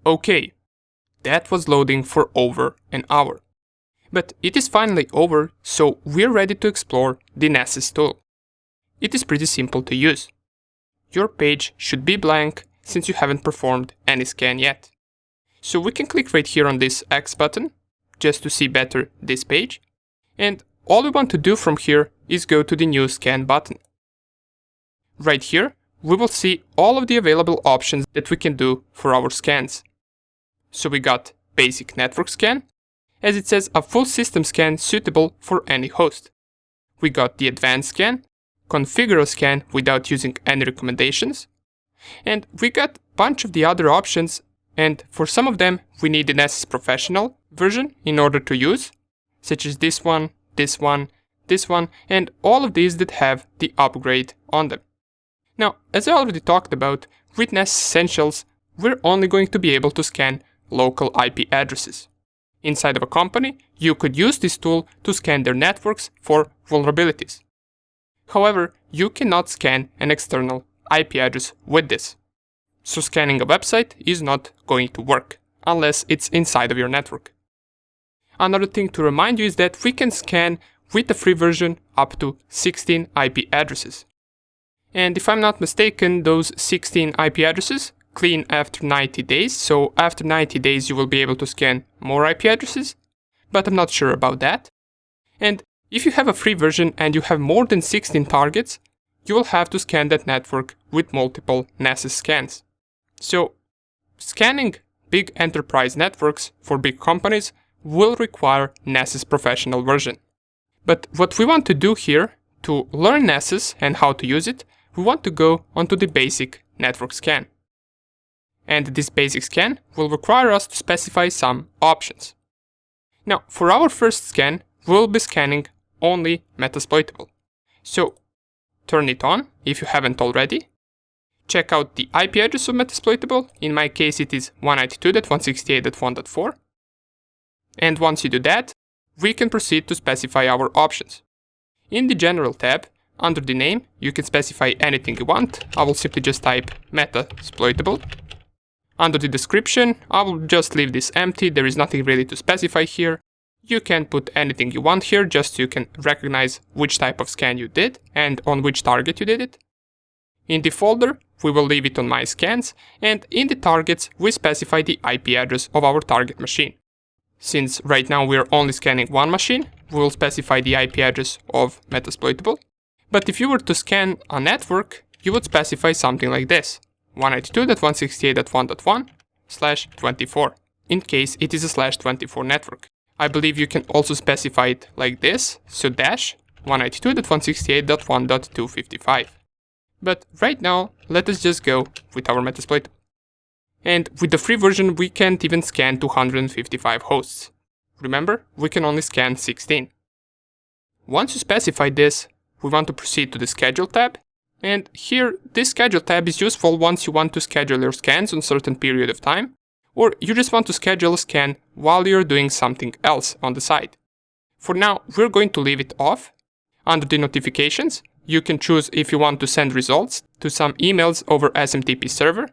Okay, that was loading for over an hour. But it is finally over, so we're ready to explore the Nessus tool. It is pretty simple to use. Your page should be blank since you haven't performed any scan yet. So we can click right here on this X button, just to see better this page. And all we want to do from here is go to the New Scan button. Right here, we will see all of the available options that we can do for our scans. So we got Basic Network Scan, as it says a full system scan suitable for any host. We got the Advanced Scan, Configure a Scan without using any recommendations, and we got a bunch of the other options, and for some of them we need the Nessus Professional version in order to use, such as this one, this one, this one, and all of these that have the upgrade on them. Now, as I already talked about, with Nessus Essentials, we're only going to be able to scan local IP addresses. Inside of a company, you could use this tool to scan their networks for vulnerabilities. However, you cannot scan an external IP address with this. So scanning a website is not going to work, unless it's inside of your network. Another thing to remind you is that we can scan with the free version up to 16 IP addresses. And if I'm not mistaken, those 16 IP addresses clean after 90 days, so after 90 days you will be able to scan more IP addresses, but I'm not sure about that. And if you have a free version and you have more than 16 targets, you will have to scan that network with multiple Nessus scans. So, scanning big enterprise networks for big companies will require Nessus Professional version. But what we want to do here, to learn Nessus and how to use it, we want to go onto the basic network scan. And this basic scan will require us to specify some options. Now, for our first scan, we'll be scanning only Metasploitable. So, turn it on if you haven't already. Check out the IP address of Metasploitable. In my case, it is 192.168.1.4. And once you do that, we can proceed to specify our options. In the General tab, under the name, you can specify anything you want. I will simply just type Metasploitable. Under the description, I will just leave this empty, there is nothing really to specify here. You can put anything you want here, just so you can recognize which type of scan you did and on which target you did it. In the folder, we will leave it on My Scans, and in the targets, we specify the IP address of our target machine. Since right now we are only scanning one machine, we will specify the IP address of Metasploitable. But if you were to scan a network, you would specify something like this, 192.168.1.1/24, in case it is a /24 network. I believe you can also specify it like this, so dash 192.168.1.255. But right now, let us just go with our Metasploitable. And with the free version, we can't even scan 255 hosts. Remember, we can only scan 16. Once you specify this, we want to proceed to the Schedule tab. And here, this Schedule tab is useful once you want to schedule your scans on a certain period of time, or you just want to schedule a scan while you're doing something else on the side. For now, we're going to leave it off. Under the notifications, you can choose if you want to send results to some emails over SMTP server.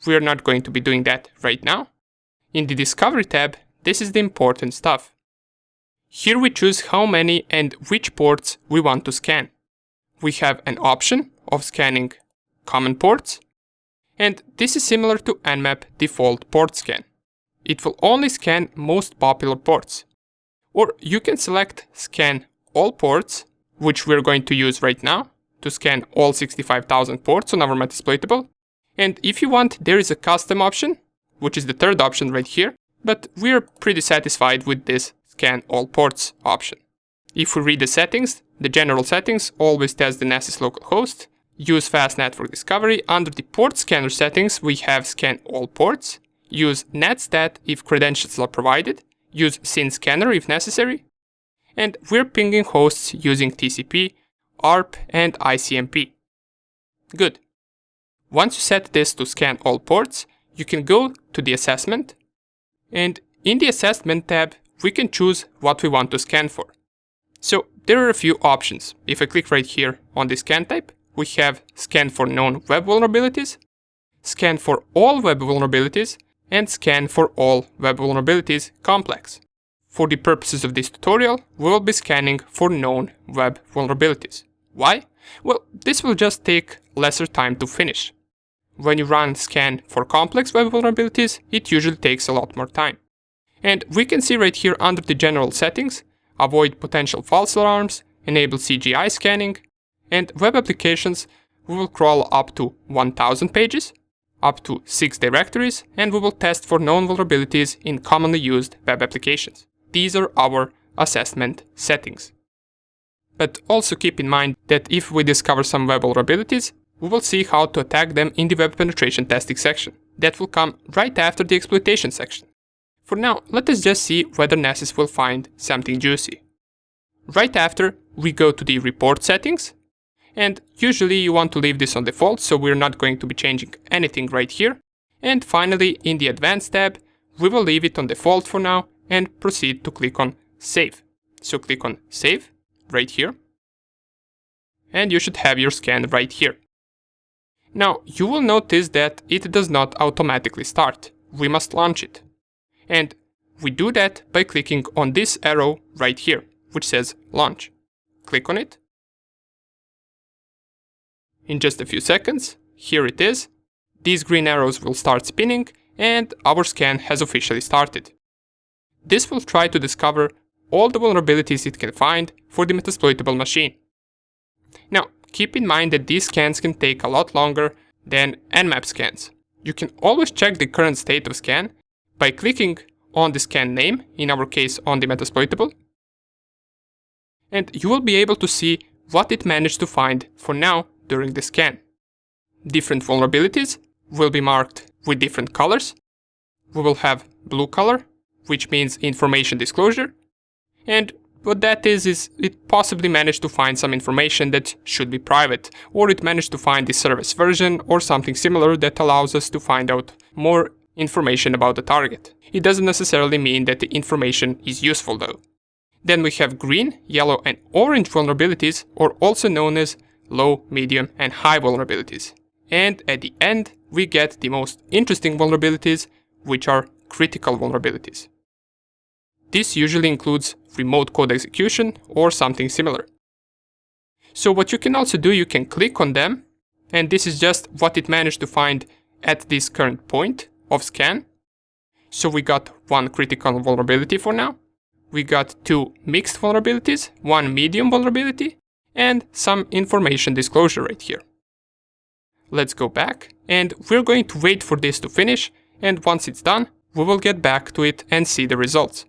We're not going to be doing that right now. In the Discovery tab, this is the important stuff. Here we choose how many and which ports we want to scan. We have an option of scanning common ports, and this is similar to Nmap default port scan. It will only scan most popular ports. Or you can select Scan All Ports, which we're going to use right now, to scan all 65,000 ports on our Metasploitable. And if you want, there is a custom option, which is the third option right here, but we're pretty satisfied with this Scan All Ports option. If we read the settings, the general settings always test the Nessus localhost, use fast network discovery. Under the port scanner settings, we have Scan All Ports, use netstat if credentials are provided, use SYN-scanner if necessary, and we're pinging hosts using TCP, ARP, and ICMP. Good. Once you set this to Scan All Ports, you can go to the Assessment, and in the Assessment tab, we can choose what we want to scan for. So there are a few options. If I click right here on the scan type, we have Scan for known web vulnerabilities, Scan for all web vulnerabilities, and scan for all web vulnerabilities complex. For the purposes of this tutorial, we will be scanning for known web vulnerabilities. Why? Well, this will just take lesser time to finish. When you run scan for complex web vulnerabilities, it usually takes a lot more time. And we can see right here under the general settings, avoid potential false alarms, enable CGI scanning, and web applications, we will crawl up to 1000 pages, up to 6 directories, and we will test for known vulnerabilities in commonly used web applications. These are our assessment settings. But also keep in mind that if we discover some web vulnerabilities, we will see how to attack them in the web penetration testing section. That will come right after the exploitation section. For now, let us just see whether Nessus will find something juicy. Right after, we go to the report settings, and usually you want to leave this on default, so we're not going to be changing anything right here. And finally, in the advanced tab, we will leave it on default for now and proceed to click on save. So click on save right here, and you should have your scan right here. Now, you will notice that it does not automatically start. We must launch it. And we do that by clicking on this arrow right here, which says launch. Click on it. In just a few seconds, here it is. These green arrows will start spinning and our scan has officially started. This will try to discover all the vulnerabilities it can find for the metasploitable machine. Now, keep in mind that these scans can take a lot longer than Nmap scans. You can always check the current state of scan by clicking on the scan name, in our case on the metasploitable, and you will be able to see what it managed to find for now during the scan. Different vulnerabilities will be marked with different colors. We will have blue color, which means information disclosure, and what that is it possibly managed to find some information that should be private, or it managed to find the service version or something similar that allows us to find out more information about the target. It doesn't necessarily mean that the information is useful though. Then we have green, yellow and orange vulnerabilities, or also known as low, medium and high vulnerabilities. And at the end, we get the most interesting vulnerabilities, which are critical vulnerabilities. This usually includes remote code execution or something similar. So what you can also do, you can click on them, and this is just what it managed to find at this current point of scan. So we got one critical vulnerability for now. We got two mixed vulnerabilities, one medium vulnerability, and some information disclosure right here. Let's go back, and we're going to wait for this to finish, and once it's done, we will get back to it and see the results.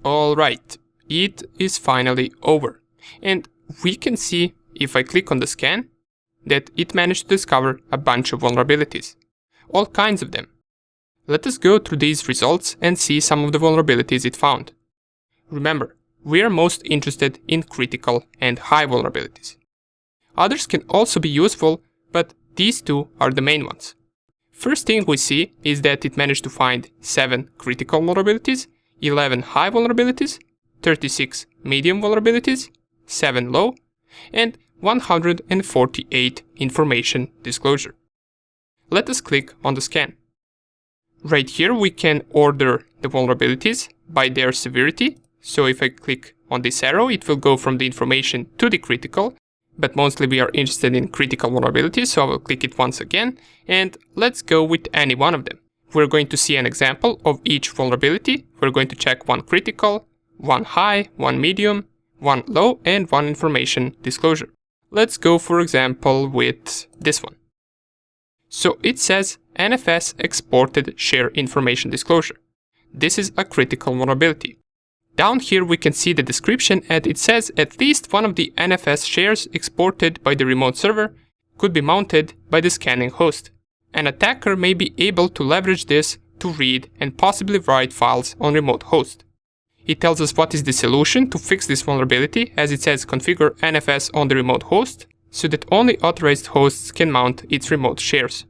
Alright, it is finally over, and we can see, if I click on the scan, that it managed to discover a bunch of vulnerabilities. All kinds of them. Let us go through these results and see some of the vulnerabilities it found. Remember, we are most interested in critical and high vulnerabilities. Others can also be useful, but these two are the main ones. First thing we see is that it managed to find 7 critical vulnerabilities, 11 high vulnerabilities, 36 medium vulnerabilities, 7 low, and 148 information disclosure. Let us click on the scan. Right here we can order the vulnerabilities by their severity. So if I click on this arrow, it will go from the information to the critical, but mostly we are interested in critical vulnerabilities, so I will click it once again, and let's go with any one of them. We're going to see an example of each vulnerability. We're going to check one critical, one high, one medium, one low, and one information disclosure. Let's go, for example, with this one. So it says NFS exported share information disclosure. This is a critical vulnerability. Down here we can see the description, and it says at least one of the NFS shares exported by the remote server could be mounted by the scanning host. An attacker may be able to leverage this to read and possibly write files on remote host. It tells us what is the solution to fix this vulnerability, as it says configure NFS on the remote host so that only authorized hosts can mount its remote shares.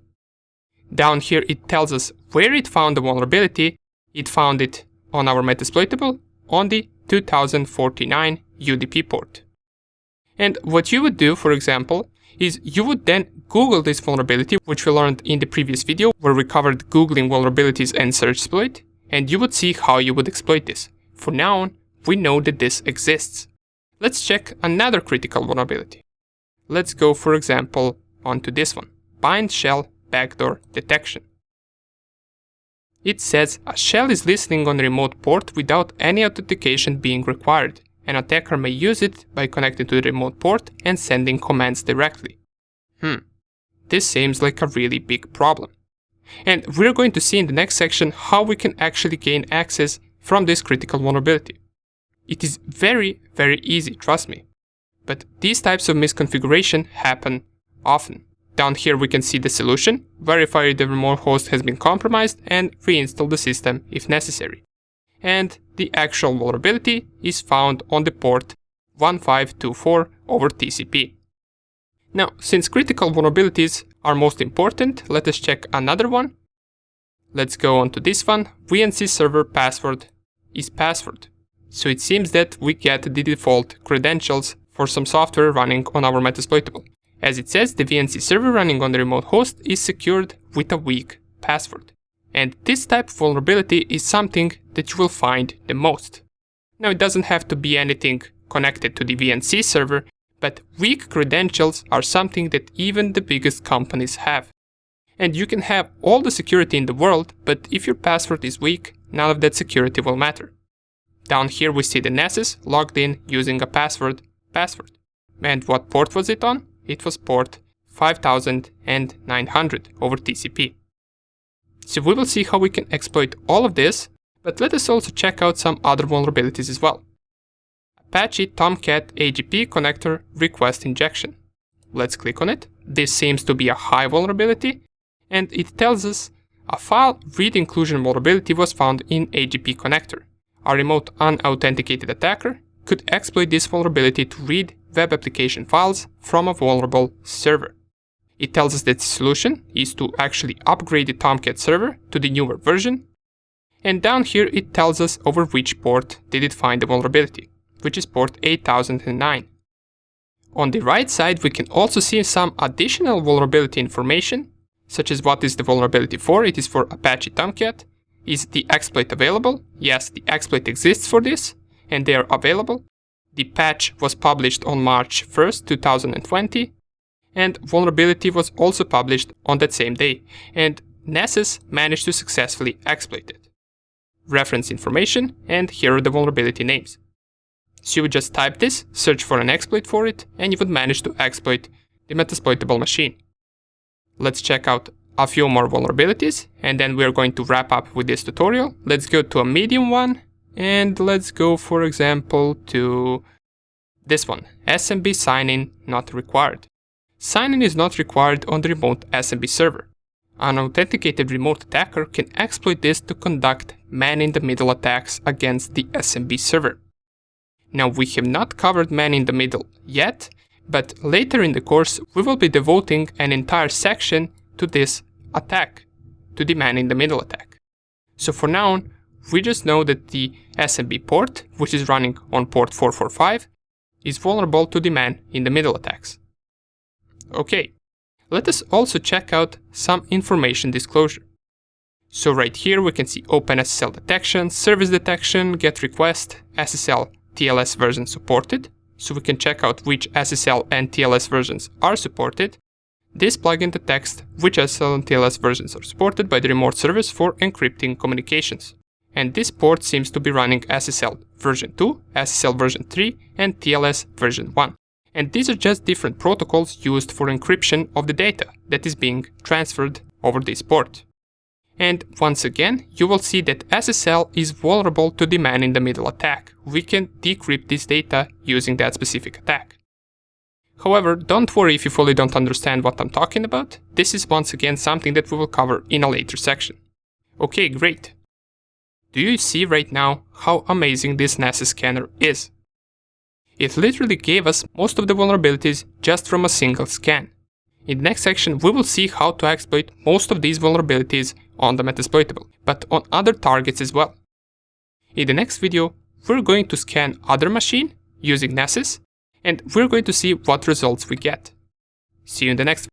Down here it tells us where it found the vulnerability. It found it on our metasploitable on the 2049 UDP port. And what you would do, for example, is you would then Google this vulnerability, which we learned in the previous video where we covered Googling vulnerabilities and search exploit, and you would see how you would exploit this. For now on, we know that this exists. Let's check another critical vulnerability. Let's go, for example, onto this one, bind shell backdoor detection. It says a shell is listening on a remote port without any authentication being required. An attacker may use it by connecting to the remote port and sending commands directly. This seems like a really big problem. And we're going to see in the next section how we can actually gain access from this critical vulnerability. It is very, very easy, trust me. But these types of misconfiguration happen often. Down here we can see the solution, verify the remote host has been compromised, and reinstall the system if necessary. And the actual vulnerability is found on the port 1524 over TCP. Now, since critical vulnerabilities are most important, let us check another one. Let's go on to this one. VNC server password is password. So it seems that we get the default credentials for some software running on our Metasploitable. As it says, the VNC server running on the remote host is secured with a weak password. And this type of vulnerability is something that you will find the most. Now, it doesn't have to be anything connected to the VNC server, but weak credentials are something that even the biggest companies have. And you can have all the security in the world, but if your password is weak, none of that security will matter. Down here we see the Nessus logged in using a password. And what port was it on? It was port 5900 over TCP. So we will see how we can exploit all of this, but let us also check out some other vulnerabilities as well. Apache Tomcat AGP connector request injection. Let's click on it. This seems to be a high vulnerability, and it tells us a file read inclusion vulnerability was found in AGP connector. A remote unauthenticated attacker could exploit this vulnerability to read web application files from a vulnerable server. It tells us that the solution is to actually upgrade the Tomcat server to the newer version. And down here it tells us over which port did it find the vulnerability, which is port 8009. On the right side we can also see some additional vulnerability information, such as what is the vulnerability for. It is for Apache Tomcat. Is the exploit available? Yes, the exploit exists for this, and they are available. The patch was published on March 1st, 2020, and vulnerability was also published on that same day, and Nessus managed to successfully exploit it. Reference information, and here are the vulnerability names. So you would just type this, search for an exploit for it, and you would manage to exploit the Metasploitable machine. Let's check out a few more vulnerabilities, and then we're going to wrap up with this tutorial. Let's go to a medium one, and let's go, for example, to this one, SMB sign-in not required. Sign-in is not required on the remote SMB server. An authenticated remote attacker can exploit this to conduct man-in-the-middle attacks against the SMB server. Now, we have not covered man-in-the-middle yet, but later in the course we will be devoting an entire section to this attack, to the man-in-the-middle attack. So for now, we just know that the SMB port, which is running on port 445, is vulnerable to the man-in-the-middle attacks. Okay, let us also check out some information disclosure. So right here we can see OpenSSL detection, service detection, GET request, SSL TLS version supported. So we can check out which SSL and TLS versions are supported. This plugin detects which SSL and TLS versions are supported by the remote service for encrypting communications. And this port seems to be running SSL version 2, SSL version 3, and TLS version 1. And these are just different protocols used for encryption of the data that is being transferred over this port. And once again, you will see that SSL is vulnerable to the man-in-the-middle attack. We can decrypt this data using that specific attack. However, don't worry if you fully don't understand what I'm talking about. This is once again something that we will cover in a later section. Okay, great. Do you see right now how amazing this Nessus scanner is? It literally gave us most of the vulnerabilities just from a single scan. In the next section, we will see how to exploit most of these vulnerabilities on the Metasploitable, but on other targets as well. In the next video, we're going to scan other machine using Nessus, and we're going to see what results we get. See you in the next